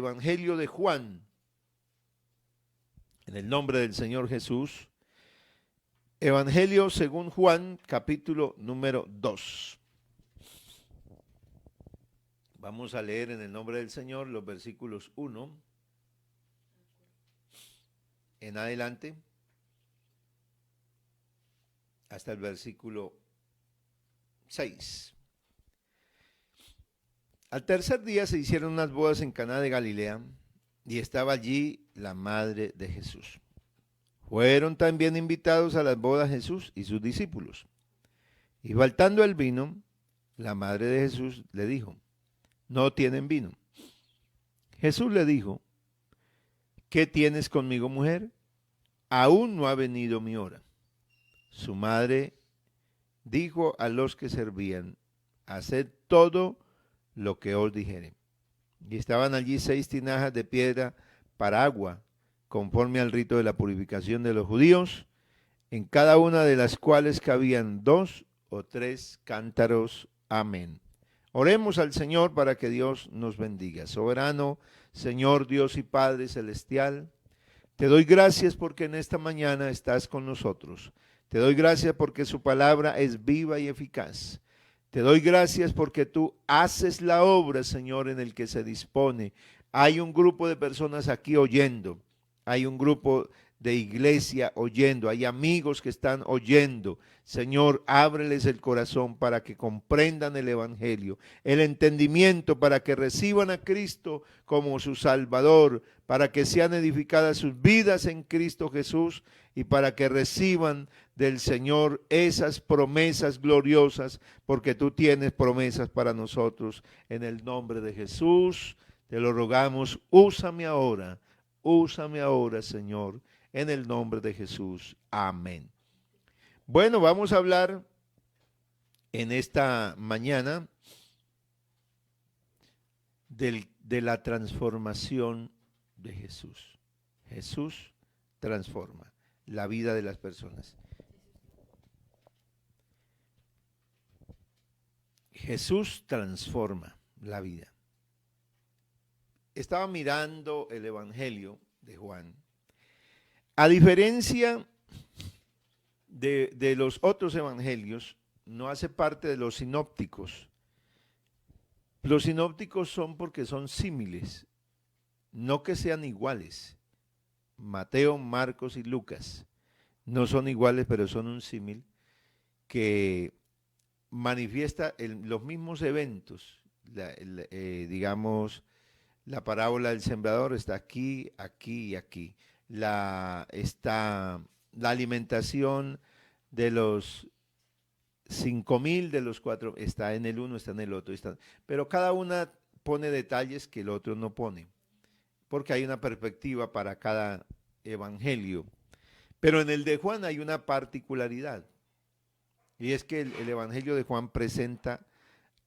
Evangelio de Juan, en el nombre del Señor Jesús. Evangelio según Juan, capítulo número 2. Vamos a leer en el nombre del Señor los versículos 1 en adelante hasta el versículo 6. Al tercer día se hicieron unas bodas en Caná de Galilea y estaba allí la madre de Jesús. Fueron también invitados a las bodas Jesús y sus discípulos. Y faltando el vino, la madre de Jesús le dijo: no tienen vino. Jesús le dijo: ¿qué tienes conmigo, mujer? Aún no ha venido mi hora. Su madre dijo a los que servían: haced todo lo que os dijere. Y estaban allí 6 tinajas de piedra para agua, conforme al rito de la purificación de los judíos, en cada una de las cuales cabían 2 o 3 cántaros. Amén. Oremos al Señor para que Dios nos bendiga. Soberano, Señor Dios y Padre celestial, te doy gracias porque en esta mañana estás con nosotros. Te doy gracias porque su palabra es viva y eficaz. Te doy gracias porque tú haces la obra, Señor, en el que se dispone. Hay un grupo de personas aquí oyendo. Hay un grupo de iglesia oyendo. Hay amigos que están oyendo. Señor, ábreles el corazón para que comprendan el evangelio, el entendimiento para que reciban a Cristo como su Salvador, para que sean edificadas sus vidas en Cristo Jesús y para que reciban del Señor esas promesas gloriosas, porque tú tienes promesas para nosotros. En el nombre de Jesús te lo rogamos, úsame ahora, Señor, en el nombre de Jesús. Amén. Bueno, vamos a hablar en esta mañana de la transformación de Jesús. Jesús transforma la vida de las personas. Jesús transforma la vida. Estaba mirando el Evangelio de Juan. A diferencia de los otros evangelios, no hace parte de los sinópticos. Los sinópticos son porque son símiles, no que sean iguales. Mateo, Marcos y Lucas no son iguales, pero son un símil que manifiesta los mismos eventos. Digamos, la parábola del sembrador está aquí, aquí y aquí. Está la alimentación de los 5,000, de los 4, está en el uno, está en el otro. Pero cada una pone detalles que el otro no pone, porque hay una perspectiva para cada evangelio. Pero en el de Juan hay una particularidad, y es que el evangelio de Juan presenta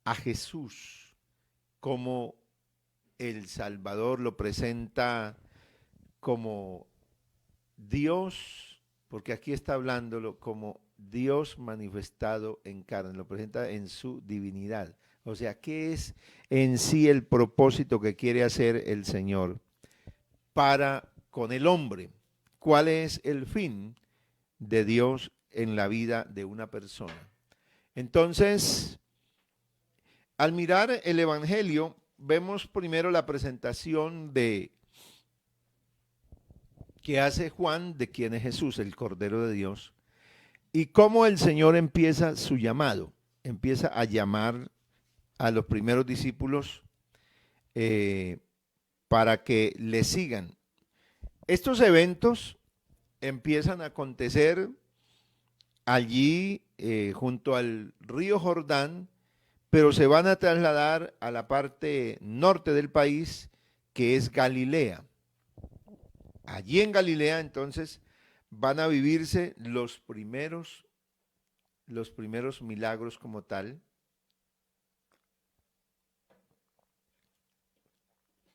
a Jesús como el Salvador, lo presenta como Dios, porque aquí está hablándolo como Dios manifestado en carne, lo presenta en su divinidad. O sea, ¿qué es en sí el propósito que quiere hacer el Señor para con el hombre? ¿Cuál es el fin de Dios en la vida de una persona? Entonces, al mirar el Evangelio, vemos primero la presentación que hace Juan de quién es Jesús, el Cordero de Dios, y cómo el Señor empieza su llamado, empieza a llamar a los primeros discípulos para que le sigan. Estos eventos empiezan a acontecer allí junto al río Jordán, pero se van a trasladar a la parte norte del país, que es Galilea. Allí en Galilea, entonces, van a vivirse los primeros milagros como tal.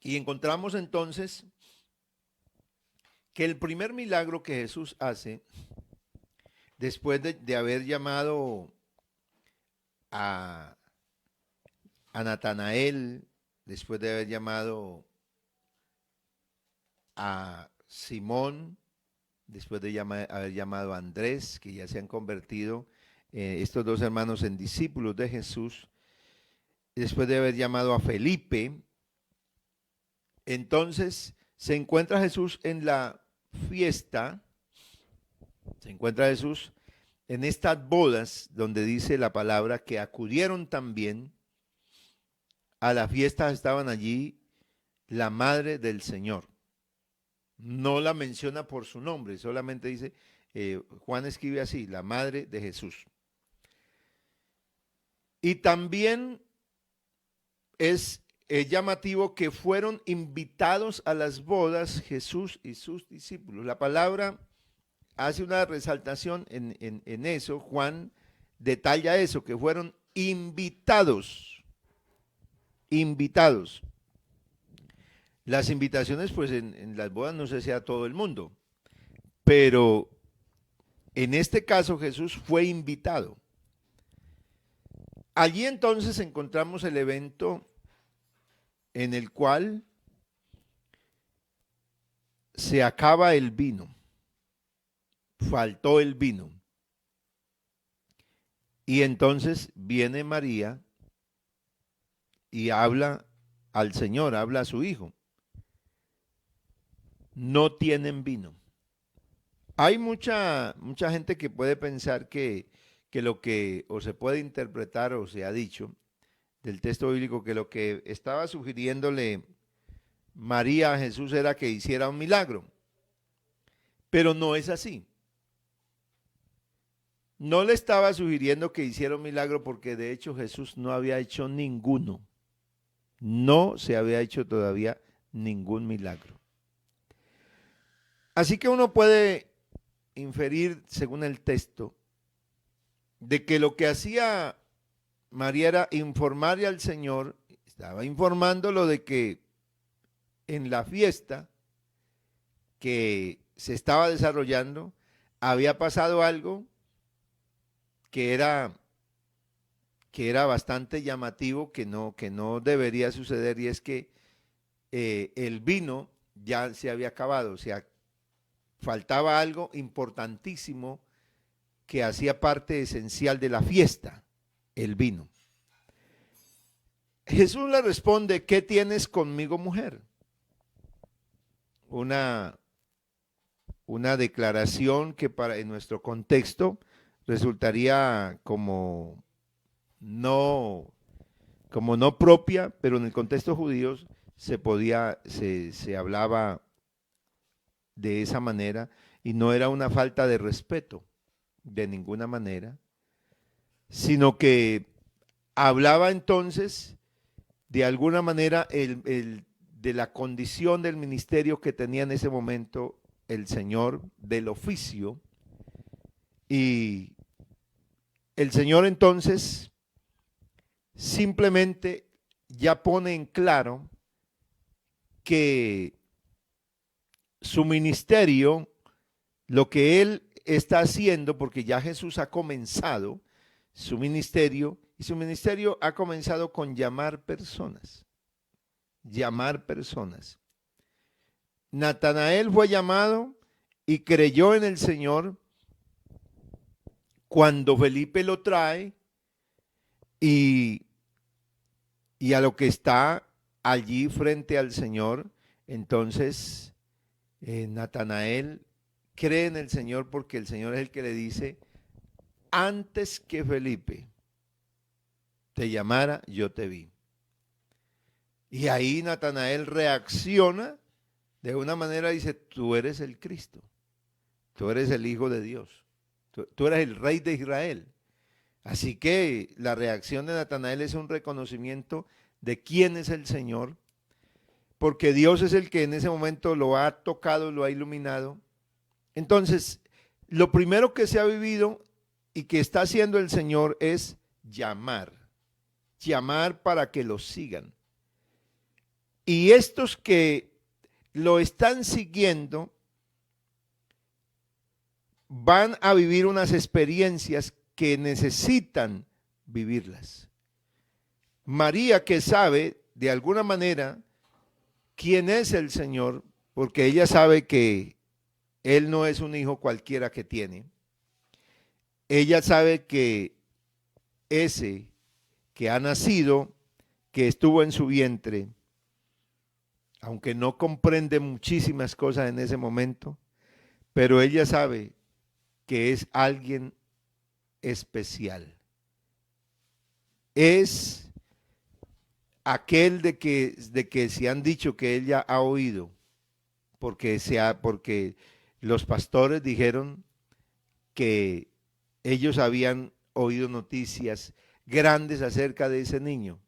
Y encontramos entonces que el primer milagro que Jesús hace, después de haber llamado a Natanael, después de haber llamado a Simón, después de haber llamado a Andrés, que ya se han convertido estos dos hermanos en discípulos de Jesús, después de haber llamado a Felipe. Entonces se encuentra Jesús en la fiesta, se encuentra Jesús en estas bodas donde dice la palabra que acudieron también a la fiesta, estaban allí la madre del Señor. No la menciona por su nombre, solamente dice, Juan escribe así, la madre de Jesús. Y también es llamativo que fueron invitados a las bodas Jesús y sus discípulos. La palabra hace una resaltación en eso. Juan detalla eso, que fueron invitados. Invitados. Las invitaciones, pues en las bodas no se sea todo el mundo, pero en este caso Jesús fue invitado. Allí entonces encontramos el evento en el cual se acaba el vino, faltó el vino. Y entonces viene María y habla al Señor, habla a su hijo. No tienen vino. Hay mucha gente que puede pensar que lo que, o se puede interpretar o se ha dicho del texto bíblico, que lo que estaba sugiriéndole María a Jesús era que hiciera un milagro. Pero no es así. No le estaba sugiriendo que hiciera un milagro porque de hecho Jesús no había hecho ninguno. No se había hecho todavía ningún milagro. Así que uno puede inferir, según el texto, de que lo que hacía María era informarle al Señor, estaba informándolo de que en la fiesta que se estaba desarrollando había pasado algo que era bastante llamativo, que no debería suceder, y es que el vino ya se había acabado, o sea, faltaba algo importantísimo que hacía parte esencial de la fiesta, el vino. Jesús le responde, ¿qué tienes conmigo, mujer? Una declaración que en nuestro contexto resultaría como no propia, pero en el contexto judío se hablaba de esa manera y no era una falta de respeto de ninguna manera, sino que hablaba entonces de alguna manera de la condición del ministerio que tenía en ese momento el Señor, del oficio, y el Señor entonces simplemente ya pone en claro que su ministerio, lo que Él está haciendo, porque ya Jesús ha comenzado su ministerio, y su ministerio ha comenzado con llamar personas. Llamar personas. Natanael fue llamado y creyó en el Señor cuando Felipe lo trae y a lo que está allí frente al Señor. Entonces Natanael cree en el Señor porque el Señor es el que le dice, antes que Felipe te llamara, yo te vi. Y ahí Natanael reacciona de una manera, dice, tú eres el Cristo, tú eres el Hijo de Dios, tú eres el Rey de Israel. Así que la reacción de Natanael es un reconocimiento de quién es el Señor, porque Dios es el que en ese momento lo ha tocado, lo ha iluminado. Entonces, lo primero que se ha vivido y que está haciendo el Señor es llamar para que lo sigan. Y estos que lo están siguiendo van a vivir unas experiencias que necesitan vivirlas. María, que sabe de alguna manera quién es el Señor, porque ella sabe que él no es un hijo cualquiera que tiene. Ella sabe que ese que ha nacido, que estuvo en su vientre, aunque no comprende muchísimas cosas en ese momento, pero ella sabe que es alguien especial. Es aquel de que se han dicho que ella ha oído, porque los pastores dijeron que ellos habían oído noticias grandes acerca de ese niño.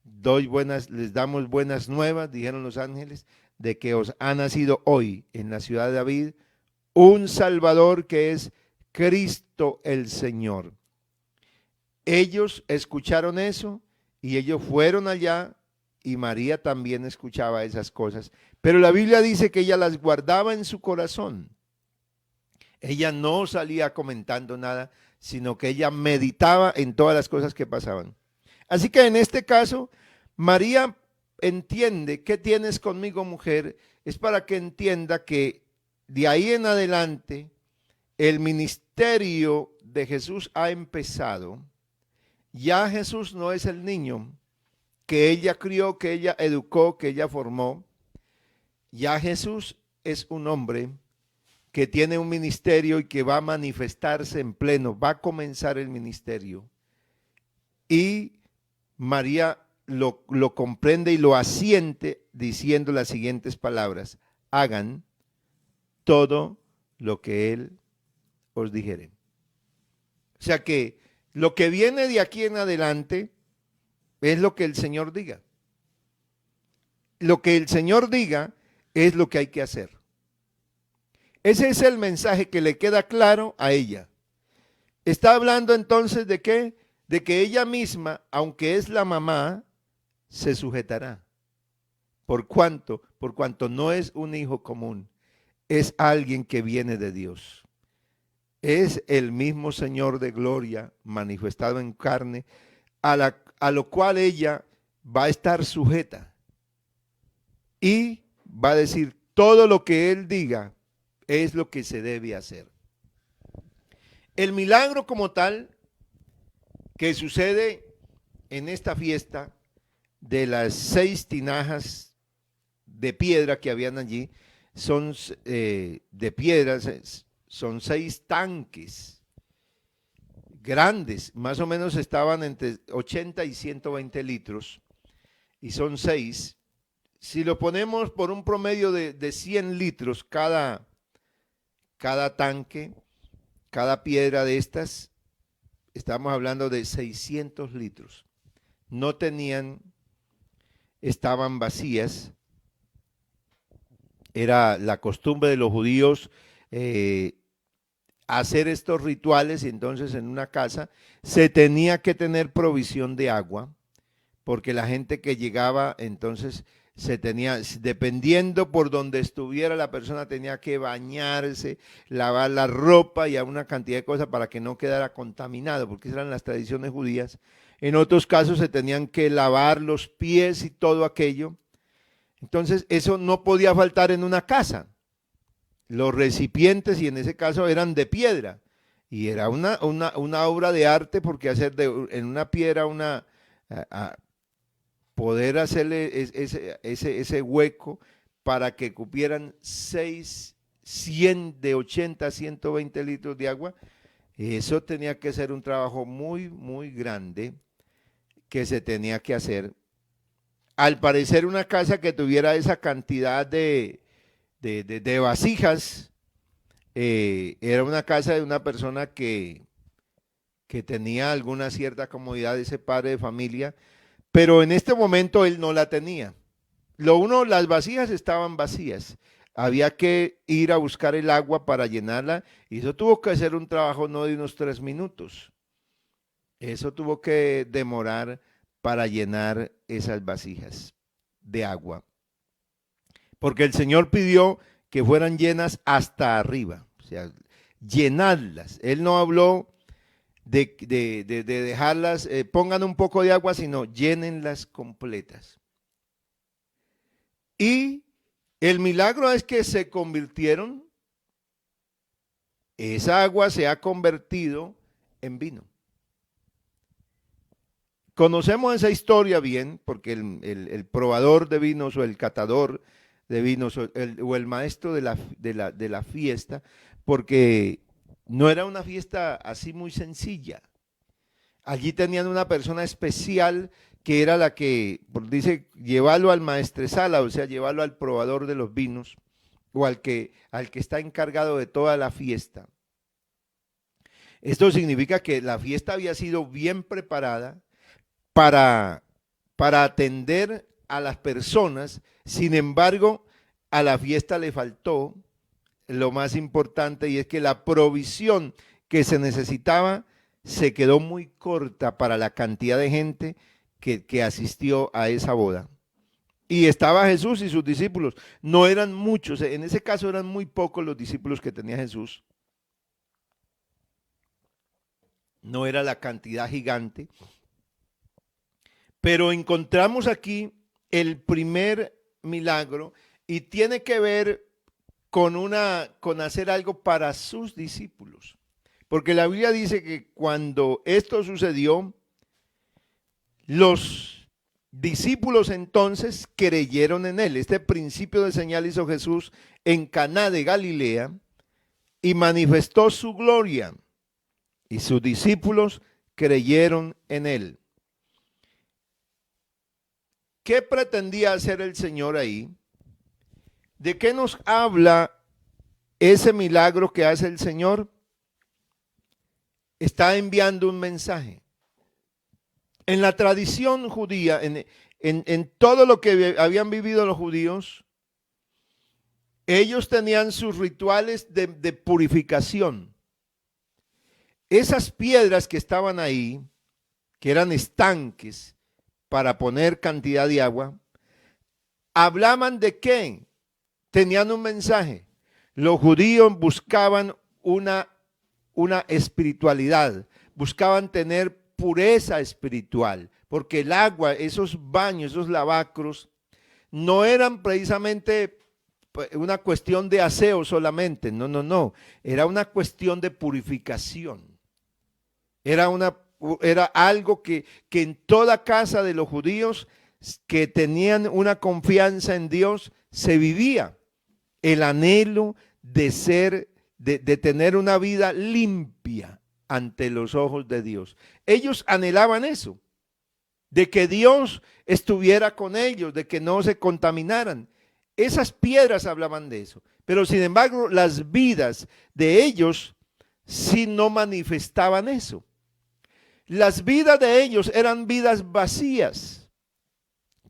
Les damos buenas nuevas, dijeron los ángeles, de que os ha nacido hoy en la ciudad de David un Salvador que es Cristo el Señor. Ellos escucharon eso y ellos fueron allá y María también escuchaba esas cosas. Pero la Biblia dice que ella las guardaba en su corazón. Ella no salía comentando nada, sino que ella meditaba en todas las cosas que pasaban. Así que en este caso, María entiende, ¿qué tienes conmigo, mujer? Es para que entienda que de ahí en adelante el ministerio de Jesús ha empezado. Ya Jesús no es el niño que ella crió, que ella educó, que ella formó. Ya Jesús es un hombre que tiene un ministerio y que va a manifestarse en pleno, va a comenzar el ministerio. Y María lo comprende y lo asiente diciendo las siguientes palabras: hagan todo lo que Él os dijere. O sea que lo que viene de aquí en adelante es lo que el Señor diga. Lo que el Señor diga es lo que hay que hacer. Ese es el mensaje que le queda claro a ella. Está hablando entonces de qué? De que ella misma, aunque es la mamá, se sujetará. ¿Por cuánto? Por cuanto no es un hijo común, es alguien que viene de Dios. Es el mismo Señor de gloria manifestado en carne, a lo cual ella va a estar sujeta. Y va a decir todo lo que Él diga es lo que se debe hacer. El milagro como tal que sucede en esta fiesta de las 6 tinajas de piedra que habían allí, son de piedras, son 6 tanques grandes, más o menos estaban entre 80 y 120 litros, y son 6. Si lo ponemos por un promedio de 100 litros cada tanque, cada piedra de estas, estamos hablando de 600 litros. No tenían, estaban vacías. Era la costumbre de los judíos hacer estos rituales, y entonces en una casa se tenía que tener provisión de agua, porque la gente que llegaba entonces se tenía, dependiendo por donde estuviera la persona, tenía que bañarse, lavar la ropa y a una cantidad de cosas para que no quedara contaminado, porque esas eran las tradiciones judías. En otros casos se tenían que lavar los pies y todo aquello. Entonces eso no podía faltar en una casa. Los recipientes, y en ese caso eran de piedra, y era una obra de arte, porque hacer en una piedra poder hacerle ese hueco para que cupieran 100 de 80 a 120 litros de agua. Eso tenía que ser un trabajo muy, muy grande que se tenía que hacer. Al parecer, una casa que tuviera esa cantidad de vasijas, era una casa de una persona que tenía alguna cierta comodidad, ese padre de familia, pero en este momento él no la tenía. Las vasijas estaban vacías. Había que ir a buscar el agua para llenarla, y eso tuvo que ser un trabajo no de unos 3 minutos. Eso tuvo que demorar para llenar esas vasijas de agua. Porque el Señor pidió que fueran llenas hasta arriba, o sea, llenarlas. Él no habló de dejarlas, pongan un poco de agua, sino llénenlas completas. Y El milagro es que se convirtieron, esa agua se ha convertido en vino. Conocemos esa historia bien, porque el probador de vinos o el catador de vinos o el maestro de la fiesta, porque no era una fiesta así muy sencilla. Allí tenían una persona especial que era la que, dice, llevarlo al maestresala, o sea, llevarlo al probador de los vinos, o al que está encargado de toda la fiesta. Esto significa que la fiesta había sido bien preparada para atender a las personas. Sin embargo, a la fiesta le faltó lo más importante, y es que la provisión que se necesitaba se quedó muy corta para la cantidad de gente que asistió a esa boda. Y estaba Jesús y sus discípulos. No eran muchos, en ese caso eran muy pocos los discípulos que tenía Jesús. No era la cantidad gigante. Pero encontramos aquí el primer milagro y tiene que ver con hacer algo para sus discípulos. Porque la Biblia dice que cuando esto sucedió, los discípulos entonces creyeron en él. Este principio de señal hizo Jesús en Caná de Galilea y manifestó su gloria, y sus discípulos creyeron en él. ¿Qué pretendía hacer el Señor ahí? ¿De qué nos habla ese milagro que hace el Señor? Está enviando un mensaje. En la tradición judía, en todo lo que habían vivido los judíos, ellos tenían sus rituales de purificación. Esas piedras que estaban ahí, que eran estanques para poner cantidad de agua, hablaban de qué? Tenían un mensaje. Los judíos buscaban una espiritualidad, buscaban tener pureza espiritual, porque el agua, esos baños, esos lavacros, no eran precisamente una cuestión de aseo solamente, no, era una cuestión de purificación. Era algo que en toda casa de los judíos que tenían una confianza en Dios se vivía. El anhelo de tener una vida limpia ante los ojos de Dios. Ellos anhelaban eso, de que Dios estuviera con ellos, de que no se contaminaran. Esas piedras hablaban de eso, pero sin embargo las vidas de ellos sí no manifestaban eso. Las vidas de ellos eran vidas vacías,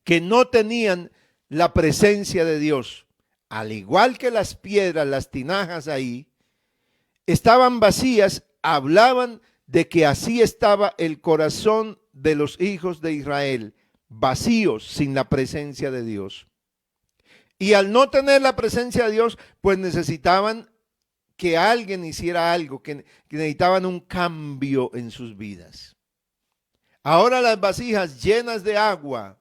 que no tenían la presencia de Dios. Al igual que las piedras, las tinajas ahí, estaban vacías, hablaban de que así estaba el corazón de los hijos de Israel, vacíos, sin la presencia de Dios. Y al no tener la presencia de Dios, pues necesitaban que alguien hiciera algo, que necesitaban un cambio en sus vidas. Ahora las vasijas llenas de agua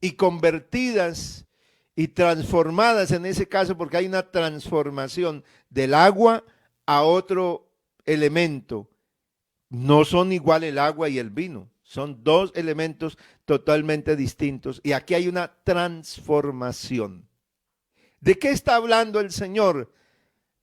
y convertidas y transformadas en ese caso, porque hay una transformación del agua a otro elemento. No son igual el agua y el vino, son dos elementos totalmente distintos, y aquí hay una transformación. ¿De qué está hablando el Señor?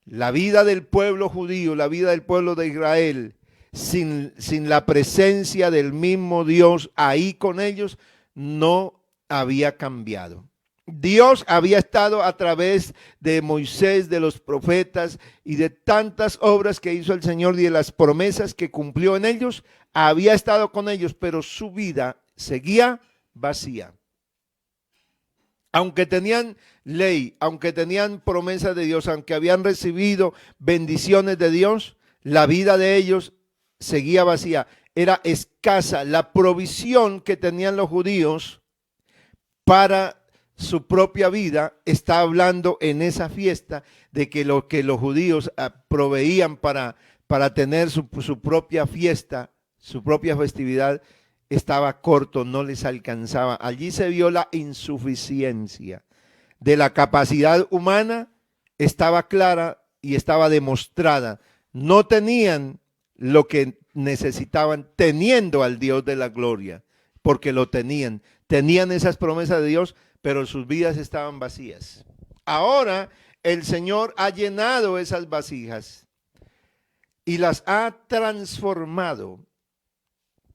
La vida del pueblo judío, la vida del pueblo de Israel, sin la presencia del mismo Dios ahí con ellos, no había cambiado. Dios había estado a través de Moisés, de los profetas y de tantas obras que hizo el Señor y de las promesas que cumplió en ellos, había estado con ellos, pero su vida seguía vacía. Aunque tenían ley, aunque tenían promesas de Dios, aunque habían recibido bendiciones de Dios, la vida de ellos seguía vacía. Era escasa la provisión que tenían los judíos para su propia vida. Está hablando en esa fiesta de que lo que los judíos proveían para tener su propia fiesta, su propia festividad, estaba corto, no les alcanzaba. Allí se vio la insuficiencia de la capacidad humana estaba clara y estaba demostrada. No tenían lo que necesitaban teniendo al Dios de la gloria, porque lo tenían. Tenían esas promesas de Dios, pero sus vidas estaban vacías. Ahora el Señor ha llenado esas vasijas y las ha transformado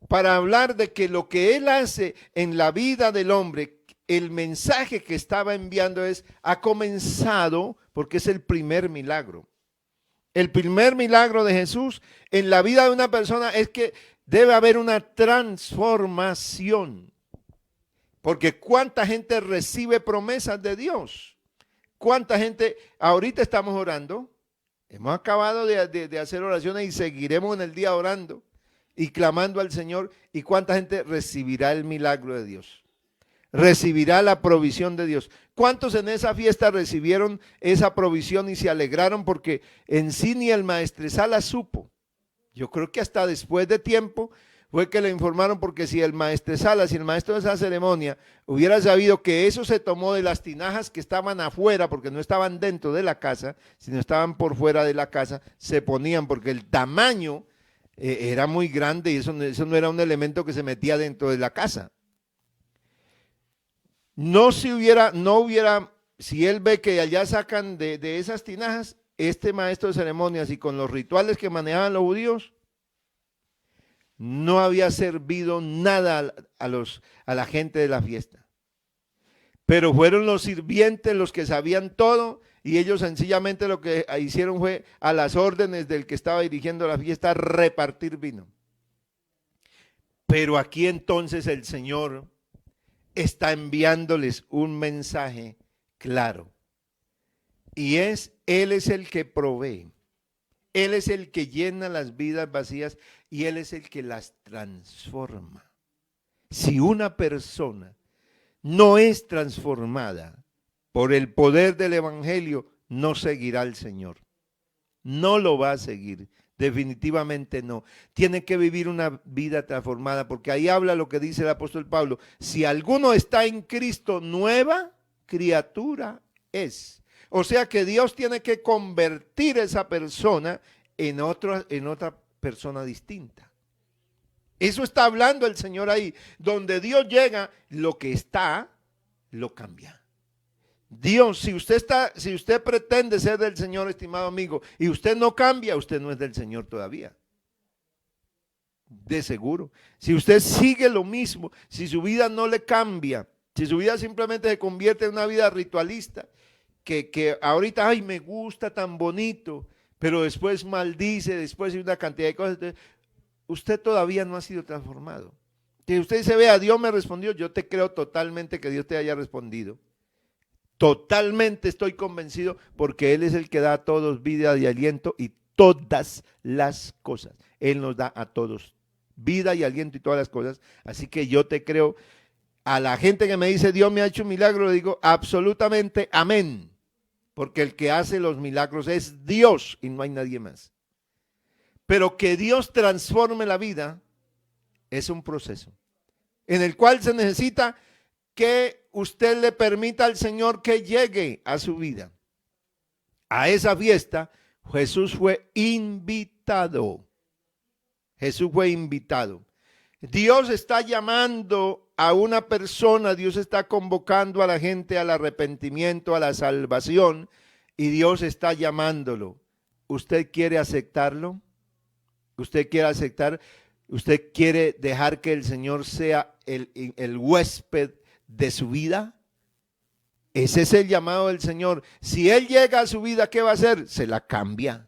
para hablar de que lo que Él hace en la vida del hombre, el mensaje que estaba enviando ha comenzado, porque es el primer milagro. El primer milagro de Jesús en la vida de una persona es que debe haber una transformación. Porque cuánta gente recibe promesas de Dios. Cuánta gente, ahorita estamos orando, hemos acabado de hacer oraciones y seguiremos en el día orando y clamando al Señor. ¿Y cuánta gente recibirá el milagro de Dios? Recibirá la provisión de Dios. ¿Cuántos en esa fiesta recibieron esa provisión y se alegraron porque en sí ni el maestresala supo? Yo creo que hasta después de tiempo fue que le informaron, porque si el maestresala, si el maestro de esa ceremonia hubiera sabido que eso se tomó de las tinajas que estaban afuera, porque no estaban dentro de la casa, sino estaban por fuera de la casa, se ponían porque el tamaño era muy grande y eso no era un elemento que se metía dentro de la casa. Si él ve que allá sacan de esas tinajas, este maestro de ceremonias y con los rituales que manejaban los judíos, no había servido nada a la gente de la fiesta. Pero fueron los sirvientes los que sabían todo y ellos sencillamente lo que hicieron fue, a las órdenes del que estaba dirigiendo la fiesta, repartir vino. Pero aquí entonces el Señor está enviándoles un mensaje claro. Y Él es el que provee. Él es el que llena las vidas vacías y Él es el que las transforma. Si una persona no es transformada por el poder del Evangelio, no seguirá al Señor. No lo va a seguir. Definitivamente no. Tiene que vivir una vida transformada, porque ahí habla lo que dice el apóstol Pablo. Si alguno está en Cristo, nueva criatura es. O sea que Dios tiene que convertir a esa persona en otra persona distinta. Eso está hablando el Señor ahí. Donde Dios llega, lo que está, lo cambia. Dios, si usted pretende ser del Señor, estimado amigo, y usted no cambia, usted no es del Señor todavía. De seguro. Si usted sigue lo mismo, si su vida no le cambia, si su vida simplemente se convierte en una vida ritualista, que ahorita, ay, me gusta tan bonito, pero después maldice, después hay una cantidad de cosas, usted todavía no ha sido transformado. Que usted dice, vea, Dios me respondió, yo te creo totalmente que Dios te haya respondido. Totalmente estoy convencido, porque Él es el que da a todos vida y aliento y todas las cosas. Él nos da a todos vida y aliento y todas las cosas. Así que yo te creo. A la gente que me dice Dios me ha hecho un milagro, le digo absolutamente amén. Porque el que hace los milagros es Dios y no hay nadie más. Pero que Dios transforme la vida es un proceso en el cual se necesita que usted le permita al Señor que llegue a su vida. A esa fiesta Jesús fue invitado. Jesús fue invitado. Dios está llamando a una persona, Dios está convocando a la gente al arrepentimiento, a la salvación, y Dios está llamándolo. ¿Usted quiere aceptarlo? ¿Usted quiere aceptar? ¿Usted quiere dejar que el Señor sea el huésped de su vida? Ese es el llamado del Señor. Si Él llega a su vida, ¿qué va a hacer? Se la cambia.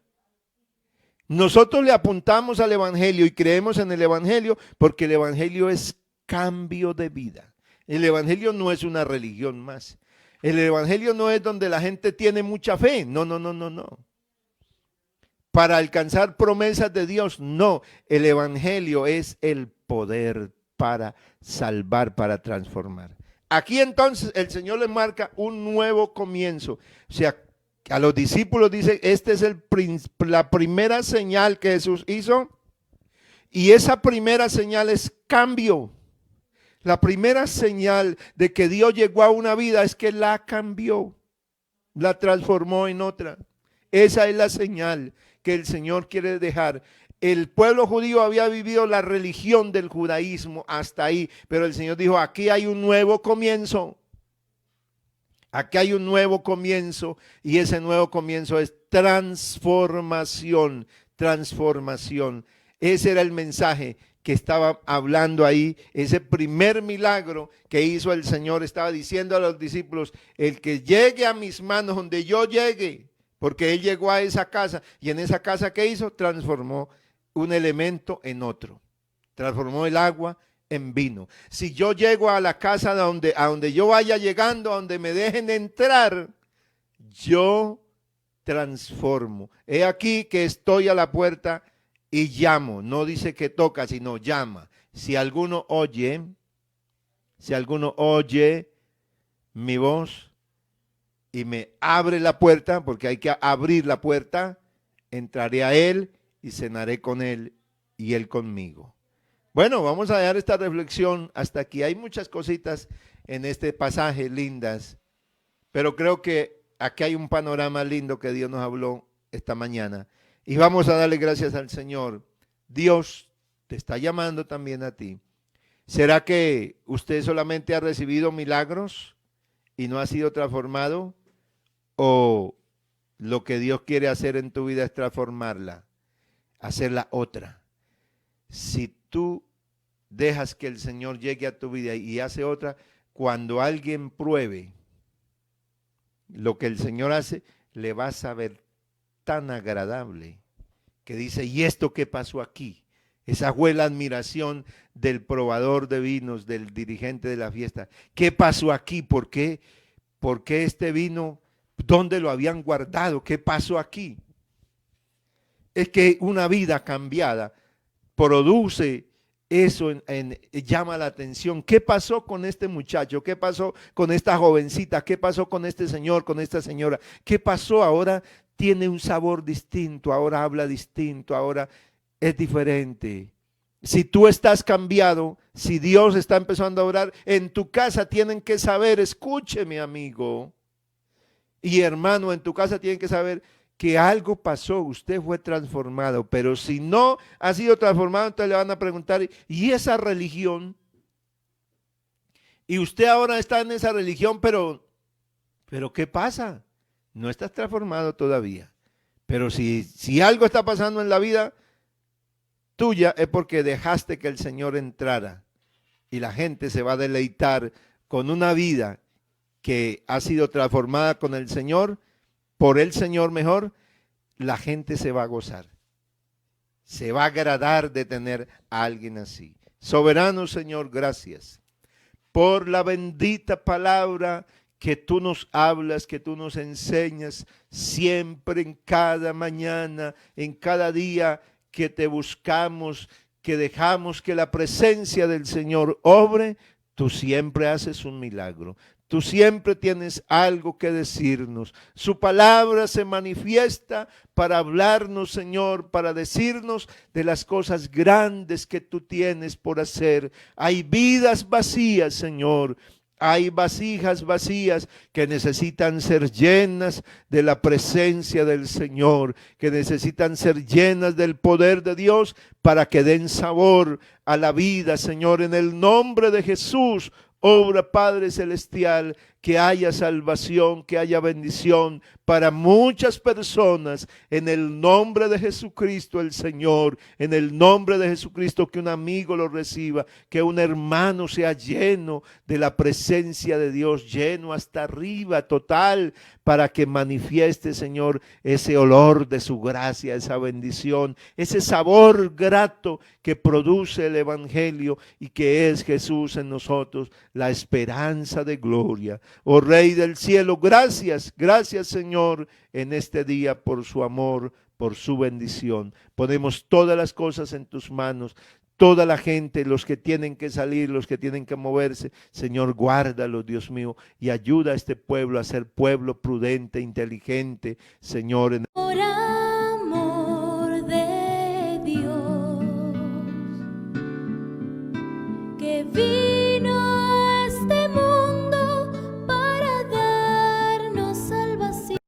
Nosotros le apuntamos al Evangelio y creemos en el Evangelio porque el Evangelio es cambio de vida. El Evangelio no es una religión más. El Evangelio no es donde la gente tiene mucha fe. No. Para alcanzar promesas de Dios, no. El Evangelio es el poder para salvar, para transformar. Aquí entonces el Señor le marca un nuevo comienzo. O sea, a los discípulos dice, esta es la primera señal que Jesús hizo, y esa primera señal es cambio. La primera señal de que Dios llegó a una vida es que la cambió, la transformó en otra. Esa es la señal que el Señor quiere dejar. El pueblo judío había vivido la religión del judaísmo hasta ahí, pero el Señor dijo, aquí hay un nuevo comienzo. Aquí hay un nuevo comienzo y ese nuevo comienzo es transformación, transformación. Ese era el mensaje que estaba hablando ahí, ese primer milagro que hizo el Señor. Estaba diciendo a los discípulos, el que llegue a mis manos donde yo llegue, porque Él llegó a esa casa y en esa casa ¿qué hizo? Transformó un elemento en otro, transformó el agua en vino. Si yo llego a la casa a donde yo vaya llegando, a donde me dejen entrar, yo transformo. He aquí que estoy a la puerta y llamo. No dice que toca, sino llama. Si alguno oye mi voz y me abre la puerta, porque hay que abrir la puerta, entraré a él y cenaré con él y él conmigo. Bueno, vamos a dejar esta reflexión hasta aquí. Hay muchas cositas en este pasaje lindas, pero creo que aquí hay un panorama lindo que Dios nos habló esta mañana. Y vamos a darle gracias al Señor. Dios te está llamando también a ti. ¿Será que usted solamente ha recibido milagros y no ha sido transformado? ¿O lo que Dios quiere hacer en tu vida es transformarla, hacerla otra? Si tú dejas que el Señor llegue a tu vida y hace otra, cuando alguien pruebe lo que el Señor hace, le va a saber tan agradable que dice, ¿y esto qué pasó aquí? Esa fue la admiración del probador de vinos, del dirigente de la fiesta. ¿Qué pasó aquí? ¿Por qué? ¿Por qué este vino? ¿Dónde lo habían guardado? ¿Qué pasó aquí? Es que una vida cambiada produce eso, llama la atención. ¿Qué pasó con este muchacho? ¿Qué pasó con esta jovencita? ¿Qué pasó con este señor, con esta señora? ¿Qué pasó? Ahora tiene un sabor distinto, ahora habla distinto, ahora es diferente. Si tú estás cambiado, si Dios está empezando a orar, en tu casa tienen que saber, escúcheme amigo y hermano, en tu casa tienen que saber que algo pasó, usted fue transformado, pero si no ha sido transformado, entonces le van a preguntar, ¿y esa religión? Y usted ahora está en esa religión, pero ¿qué pasa? No estás transformado todavía. Pero si algo está pasando en la vida tuya es porque dejaste que el Señor entrara y la gente se va a deleitar con una vida que ha sido transformada con el Señor, por el Señor mejor, la gente se va a gozar. Se va a agradar de tener a alguien así. Soberano Señor, gracias por la bendita palabra que tú nos hablas, que tú nos enseñas siempre, en cada mañana, en cada día que te buscamos, que dejamos que la presencia del Señor obre. Tú siempre haces un milagro. Tú siempre tienes algo que decirnos. Su palabra se manifiesta para hablarnos, Señor, para decirnos de las cosas grandes que tú tienes por hacer. Hay vidas vacías, Señor. Hay vasijas vacías que necesitan ser llenas de la presencia del Señor, que necesitan ser llenas del poder de Dios para que den sabor a la vida, Señor, en el nombre de Jesús. Obra, Padre Celestial, que haya salvación, que haya bendición para muchas personas, en el nombre de Jesucristo el Señor, en el nombre de Jesucristo, que un amigo lo reciba, que un hermano sea lleno de la presencia de Dios, lleno hasta arriba, total, para que manifieste, Señor, ese olor de su gracia, esa bendición, ese sabor grato que produce el Evangelio y que es Jesús en nosotros, la esperanza de gloria. Oh Rey del cielo, gracias, gracias Señor en este día por su amor, por su bendición. Ponemos todas las cosas en tus manos. Toda la gente, los que tienen que salir, los que tienen que moverse, Señor, guárdalos, Dios mío, y ayuda a este pueblo a ser pueblo prudente, inteligente, Señor. Por amor de Dios, que vive.